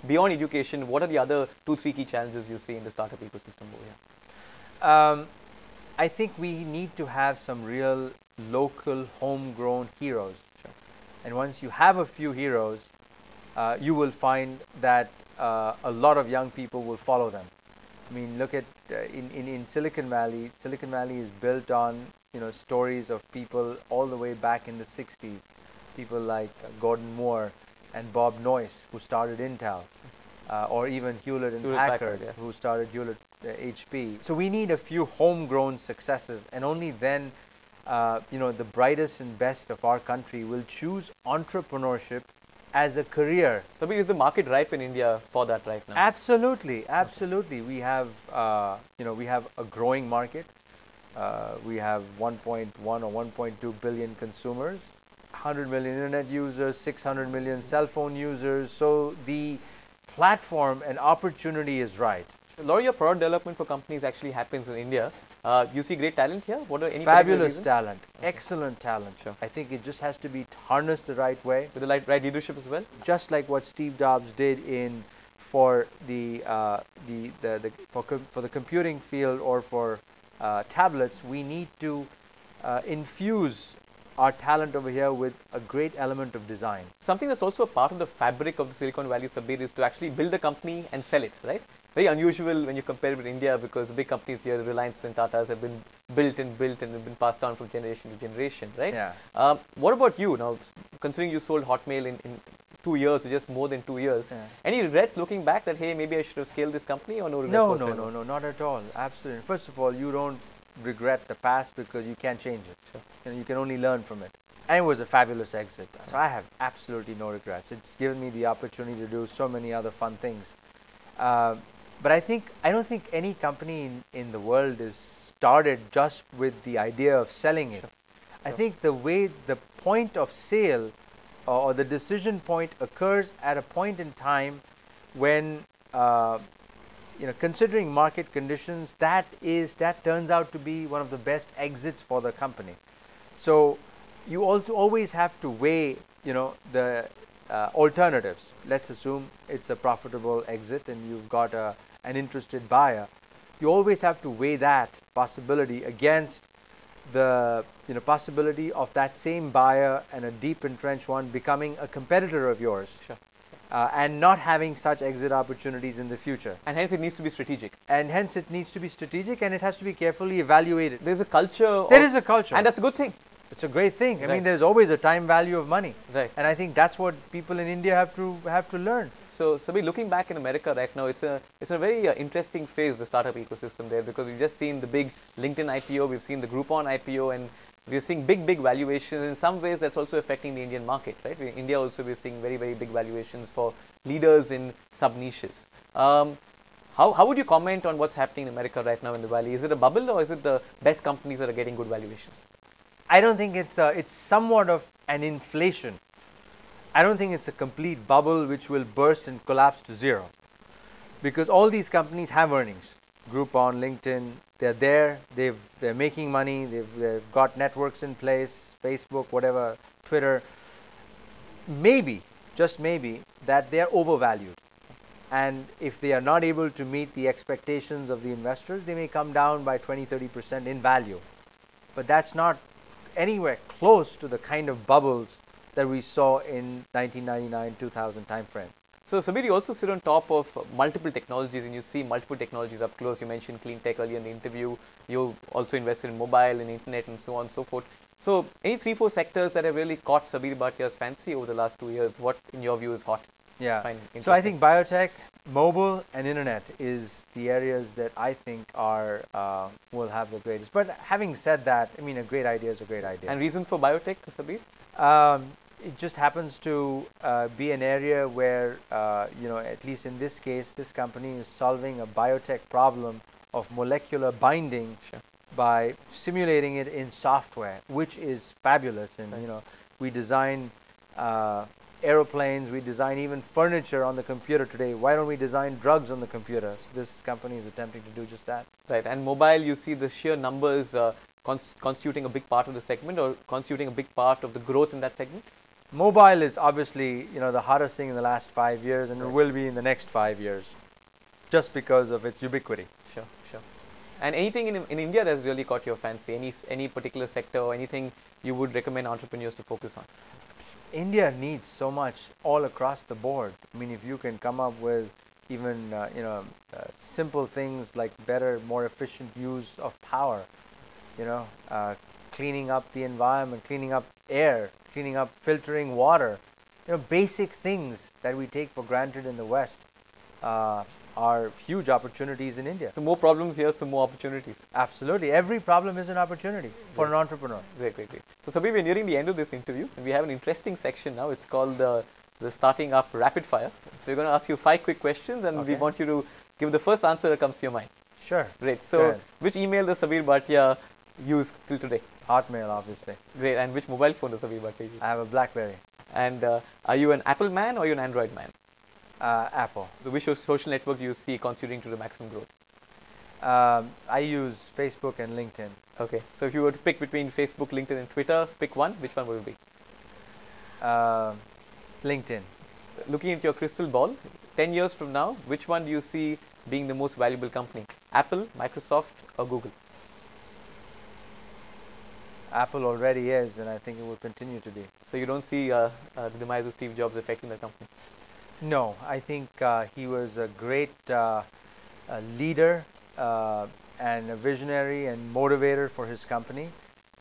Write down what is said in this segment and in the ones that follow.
beyond education, what are the other 2-3 key challenges you see in the startup ecosystem over here? I think we need to have some real local homegrown heroes. Sure. And once you have a few heroes, you will find that a lot of young people will follow them. I mean, look at in Silicon Valley. Silicon Valley is built on stories of people all the way back in the 60s. People like Gordon Moore and Bob Noyce, who started Intel, or even Hewlett and Packard, yeah, who started Hewlett HP. So we need a few homegrown successes, and only then, the brightest and best of our country will choose entrepreneurship as a career. So, is the market ripe in India for that right now? Absolutely, absolutely. We have, we have a growing market. We have 1.1 or 1.2 billion consumers, 100 million internet users, 600 million cell phone users. So the platform and opportunity is right. A lot of your product development for companies actually happens in India. You see great talent here? What are any fabulous talent, okay. Excellent talent. Sure. I think it just has to be harnessed the right way. With the right leadership as well? Just like what Steve Jobs did for the computing field or for tablets, we need to infuse our talent over here with a great element of design. Something that's also a part of the fabric of the Silicon Valley, Sabeer, is to actually build a company and sell it, right? Very unusual when you compare it with India, because the big companies here, Reliance and Tatas, have been built and have been passed down from generation to generation, right? Yeah. What about you now, considering you sold Hotmail in 2 years, or just more than 2 years? Yeah. Any regrets looking back that, hey, maybe I should have scaled this company, or no regrets whatsoever? No, not at all. Absolutely. First of all, you don't regret the past because you can't change it. Sure. You can only learn from it. And it was a fabulous exit. So I have absolutely no regrets. It's given me the opportunity to do so many other fun things. But I don't think any company in the world is started just with the idea of selling it. Sure. I think the point of sale or the decision point occurs at a point in time when, considering market conditions, that turns out to be one of the best exits for the company. So you also always have to weigh, the alternatives. Let's assume it's a profitable exit and you've got an interested buyer. You always have to weigh that possibility against the possibility of that same buyer and a deep entrenched one becoming a competitor of yours. Sure. And not having such exit opportunities in the future. And hence it needs to be strategic. And hence it needs to be strategic, and it has to be carefully evaluated. There's a culture. There is a culture. And that's a good thing. It's a great thing. I Right. mean, there's always a time value of money. Right. And I think that's what people in India have to learn. So, Sabeer, looking back in America right now, it's a very interesting phase, the startup ecosystem there, because we've just seen the big LinkedIn IPO, we've seen the Groupon IPO, and we're seeing big valuations. In some ways, that's also affecting the Indian market, right? In India also, we're seeing very big valuations for leaders in sub-niches. How would you comment on what's happening in America right now in the Valley? Is it a bubble, or is it the best companies that are getting good valuations? I don't think it's somewhat of an inflation. I don't think it's a complete bubble which will burst and collapse to zero, because all these companies have earnings. Groupon, LinkedIn, they're there. They're making money. They've got networks in place. Facebook, whatever, Twitter. Maybe, just maybe, that they are overvalued, and if they are not able to meet the expectations of the investors, they may come down by 20-30% in value. But that's not anywhere close to the kind of bubbles that we saw in 1999-2000 timeframe. So, Sabeer, you also sit on top of multiple technologies, and you see multiple technologies up close. You mentioned clean tech earlier in the interview. You also invested in mobile and internet and so on and so forth. So, any 3-4 sectors that have really caught Sabeer Bhatia's fancy over the last 2 years? What, in your view, is hot? Yeah. So I think biotech, mobile, and internet is the areas that I think are will have the greatest. But having said that, I mean, a great idea is a great idea. And reasons for biotech, Sabeer? It just happens to be an area where, at least in this case, this company is solving a biotech problem of molecular binding. Sure. By simulating it in software, which is fabulous. And we design aeroplanes, we design even furniture on the computer today. Why don't we design drugs on the computer? So this company is attempting to do just that. Right. And mobile, you see the sheer numbers constituting a big part of the segment, or constituting a big part of the growth in that segment? Mobile is obviously, the hottest thing in the last 5 years, and it will be in the next 5 years, just because of its ubiquity. Sure, sure. And anything in India that's really caught your fancy? Any particular sector or anything you would recommend entrepreneurs to focus on? India needs so much all across the board. I mean, if you can come up with even simple things like better, more efficient use of power, cleaning up the environment, cleaning up air, cleaning up filtering water, basic things that we take for granted in the West are huge opportunities in India. So more problems here, so more opportunities. Absolutely. Every problem is an opportunity for an entrepreneur. Great, great, great. So Sabeer, we're nearing the end of this interview, and we have an interesting section now. It's called the Starting Up Rapid Fire. So we're going to ask you 5 quick questions, and we want you to give the first answer that comes to your mind. Sure. Great. So which email does Sabeer Bhatia use till today? Hotmail, obviously. Great. And which mobile phone does Sabeer Bhatia use? I have a BlackBerry. And are you an Apple man or are you an Android man? Apple. So which social network do you see contributing to the maximum growth? I use Facebook and LinkedIn. Okay. So if you were to pick between Facebook, LinkedIn and Twitter, pick one. Which one would it be? LinkedIn. Looking into your crystal ball, 10 years from now, which one do you see being the most valuable company? Apple, Microsoft or Google? Apple already is, and I think it will continue to be. So you don't see the demise of Steve Jobs affecting the company? No, I think he was a great leader and a visionary and motivator for his company.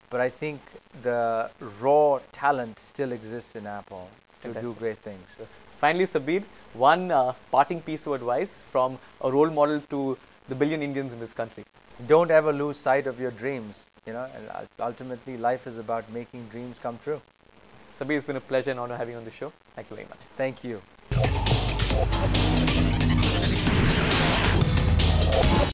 But I think the raw talent still exists in Apple to do great things. So finally, Sabeer, one parting piece of advice from a role model to the billion Indians in this country. Don't ever lose sight of your dreams. And ultimately life is about making dreams come true. Sabeer, it's been a pleasure and honor having you on the show. Thank you very much. Thank you.